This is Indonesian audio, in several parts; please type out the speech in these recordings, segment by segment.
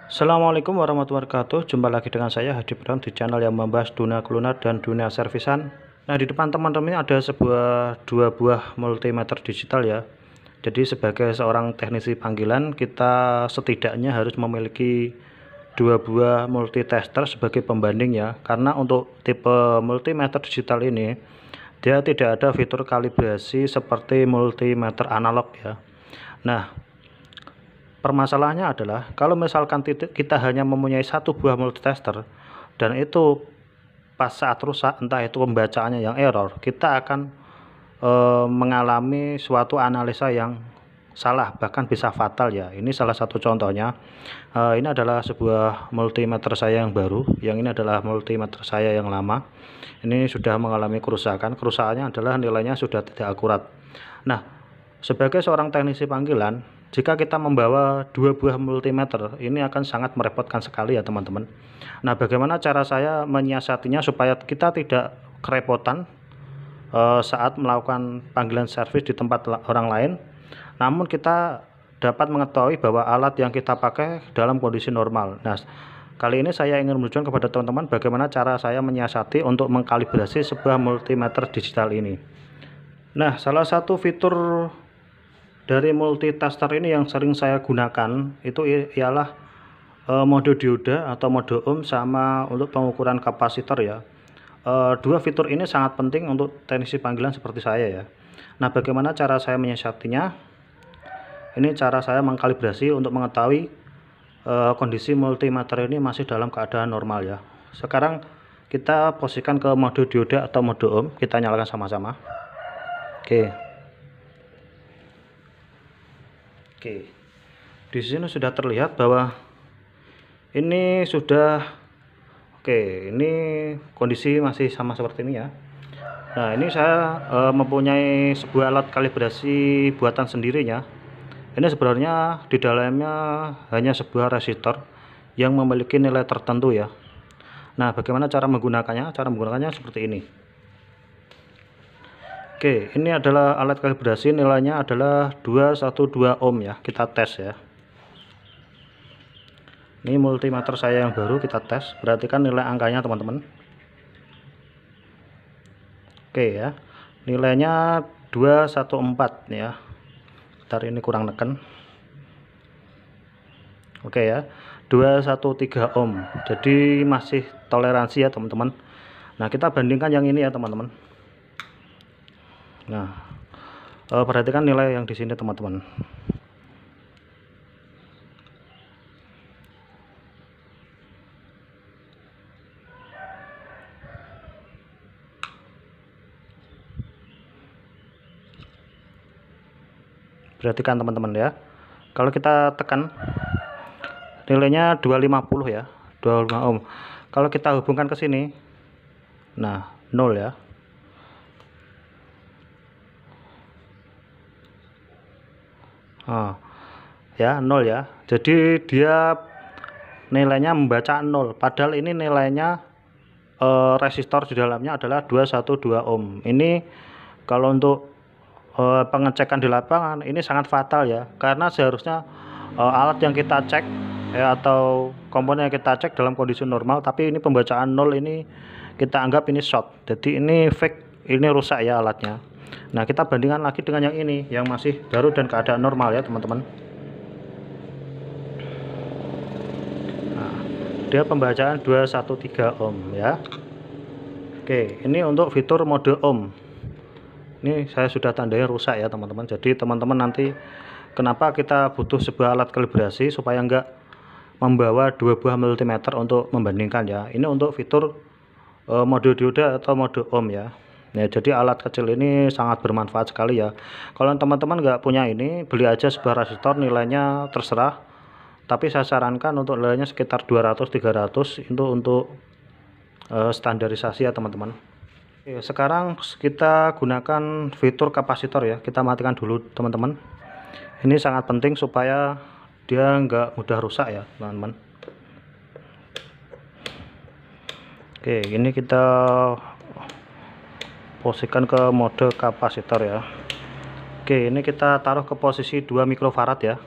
Assalamualaikum warahmatullahi wabarakatuh. Jumpa lagi dengan saya Hadi Brown di channel yang membahas dunia kuliner dan dunia servisan. Nah, di depan teman-teman ini ada dua buah multimeter digital ya. Jadi sebagai seorang teknisi panggilan, kita setidaknya harus memiliki dua buah multitester sebagai pembanding ya. Karena untuk tipe multimeter digital ini dia tidak ada fitur kalibrasi seperti multimeter analog ya. Nah, permasalahannya adalah kalau misalkan kita hanya mempunyai satu buah multitester dan itu pas saat rusak, entah itu pembacaannya yang error, kita akan mengalami suatu analisa yang salah, bahkan bisa fatal ya. Ini salah satu contohnya. Ini adalah sebuah multimeter saya yang baru, yang ini adalah multimeter saya yang lama. Ini sudah mengalami kerusakan. Kerusakannya adalah nilainya sudah tidak akurat. Nah, sebagai seorang teknisi panggilan, jika kita membawa dua buah multimeter, ini akan sangat merepotkan sekali ya teman-teman. Nah, bagaimana cara saya menyiasatinya supaya kita tidak kerepotan saat melakukan panggilan servis di tempat orang lain, namun kita dapat mengetahui bahwa alat yang kita pakai dalam kondisi normal. Nah, kali ini saya ingin menunjukkan kepada teman-teman bagaimana cara saya menyiasati untuk mengkalibrasi sebuah multimeter digital ini. Nah, salah satu fitur dari multitester ini yang sering saya gunakan itu ialah mode dioda atau mode ohm sama untuk pengukuran kapasitor ya. Dua fitur ini sangat penting untuk teknisi panggilan seperti saya ya. Nah, bagaimana cara saya menyiasatinya? Ini cara saya mengkalibrasi untuk mengetahui kondisi multimeter ini masih dalam keadaan normal ya. Sekarang kita posisikan ke mode dioda atau mode ohm, kita nyalakan sama-sama. Oke, di sini sudah terlihat bahwa ini sudah ini kondisi masih sama seperti ini ya. Nah, ini saya mempunyai sebuah alat kalibrasi buatan sendirinya. Ini sebenarnya di dalamnya hanya sebuah resistor yang memiliki nilai tertentu ya. Nah, bagaimana cara menggunakannya? Cara menggunakannya seperti ini. Oke, ini adalah alat kalibrasi, nilainya adalah 212 ohm ya. Kita tes ya. Ini multimeter saya yang baru, kita tes. Perhatikan nilai angkanya teman-teman. Oke ya, nilainya 214 ya. Bentar, ini kurang neken. Oke ya, 213 ohm. Jadi masih toleransi ya teman-teman. Nah, kita bandingkan yang ini ya teman-teman. Nah, perhatikan nilai yang di sini teman-teman. Perhatikan teman-teman ya. Kalau kita tekan nilainya 250 ya, 25 ohm. Kalau kita hubungkan ke sini, nah 0 ya. Ya 0 ya. Jadi dia nilainya membaca 0, padahal ini nilainya resistor di dalamnya adalah 212 ohm. Ini kalau untuk pengecekan di lapangan ini sangat fatal ya, karena seharusnya alat yang kita cek ya, atau komponen yang kita cek dalam kondisi normal, tapi ini pembacaan 0, ini kita anggap ini short, jadi ini fake, ini rusak ya alatnya. Nah, kita bandingkan lagi dengan yang ini yang masih baru dan keadaan normal ya teman-teman. Nah, dia pembacaan 213 ohm ya. Oke, ini untuk fitur mode ohm. Ini saya sudah tandai rusak ya teman-teman. Jadi teman-teman nanti kenapa kita butuh sebuah alat kalibrasi supaya enggak membawa dua buah multimeter untuk membandingkan ya. Ini untuk fitur mode dioda atau mode ohm ya. Ya, jadi alat kecil ini sangat bermanfaat sekali ya. Kalau teman-teman nggak punya ini, beli aja sebuah resistor, nilainya terserah. Tapi saya sarankan untuk nilainya sekitar 200-300 itu untuk standarisasi ya teman-teman. Oke, sekarang kita gunakan fitur kapasitor ya. Kita matikan dulu teman-teman. Ini sangat penting supaya dia nggak mudah rusak ya teman-teman. Oke, ini kita posisikan ke mode kapasitor ya. Oke, ini kita taruh ke posisi 2 mikrofarad ya.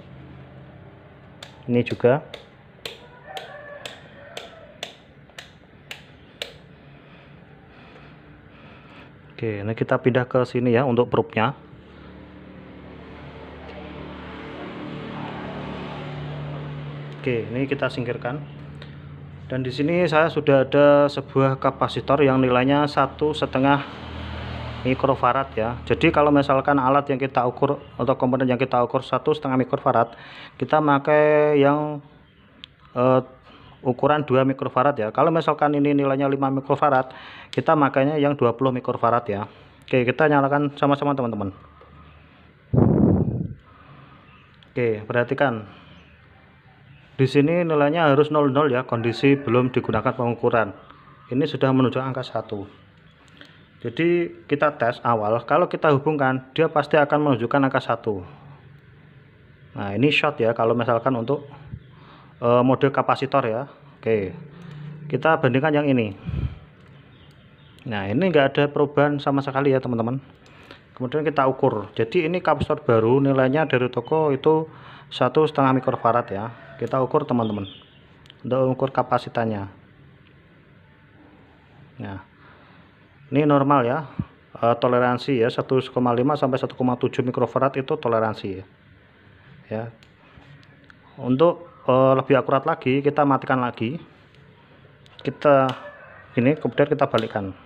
Ini juga Oke, ini kita pindah ke sini ya untuk probe-nya. Oke, ini kita singkirkan. Dan di sini saya sudah ada sebuah kapasitor yang nilainya 1,5 mikrofarad ya. Jadi kalau misalkan alat yang kita ukur atau komponen yang kita ukur 1,5 mikrofarad, kita pakai yang ukuran 2 mikrofarad ya. Kalau misalkan ini nilainya 5 mikrofarad, kita makanya yang 20 mikrofarad ya. Oke, kita nyalakan sama-sama teman-teman. Oke, perhatikan. Di sini nilainya harus 00 ya, kondisi belum digunakan pengukuran. Ini sudah menuju angka 1. Jadi kita tes awal, kalau kita hubungkan dia pasti akan menunjukkan angka 1. Nah, ini short ya kalau misalkan untuk mode kapasitor ya. Oke, kita bandingkan yang ini. Nah, ini enggak ada perubahan sama sekali ya teman-teman. Kemudian kita ukur. Jadi ini kapasitor baru, nilainya dari toko itu 1,5 mikrofarad ya. Kita ukur teman-teman untuk ukur kapasitannya. Nah, ini normal ya, toleransi ya 1,5 sampai 1,7 mikrofarad itu toleransi ya. Untuk lebih akurat lagi, kita matikan lagi, kita ini kemudian kita balikkan,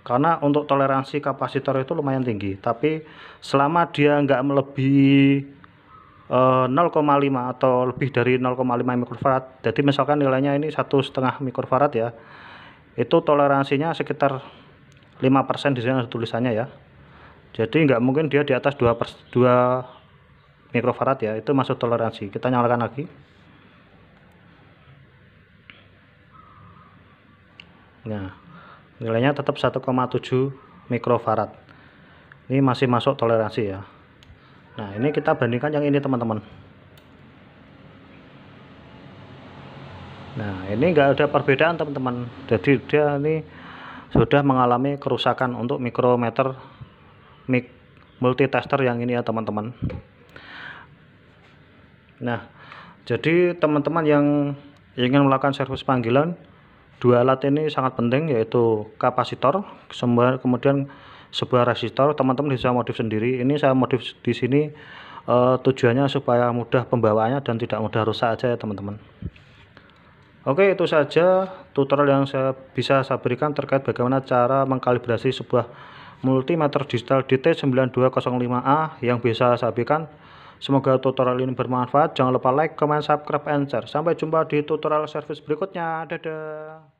karena untuk toleransi kapasitor itu lumayan tinggi, tapi selama dia nggak melebihi 0,5 atau lebih dari 0,5 mikrofarad, jadi misalkan nilainya ini 1,5 mikrofarad ya, itu toleransinya sekitar 5% di sini ada tulisannya ya. Jadi nggak mungkin dia di atas 2 mikrofarad ya, itu masuk toleransi. Kita nyalakan lagi. Nah, nilainya tetap 1,7 mikrofarad. Ini masih masuk toleransi ya. Nah, ini kita bandingkan yang ini teman-teman. Nah, ini enggak ada perbedaan teman-teman. Jadi dia ini sudah mengalami kerusakan untuk mikrometer multitester yang ini ya teman-teman. Nah, jadi teman-teman yang ingin melakukan servis panggilan, dua alat ini sangat penting, yaitu kapasitor, kemudian sebuah resistor. Teman-teman bisa modif sendiri. Ini saya modif di sini tujuannya supaya mudah pembawaannya dan tidak mudah rusak aja ya teman-teman. Oke, itu saja tutorial yang bisa saya berikan terkait bagaimana cara mengkalibrasi sebuah multimeter digital DT9205A yang bisa saya berikan. Semoga tutorial ini bermanfaat. Jangan lupa like, comment, subscribe, and share. Sampai jumpa di tutorial service berikutnya. Dadah.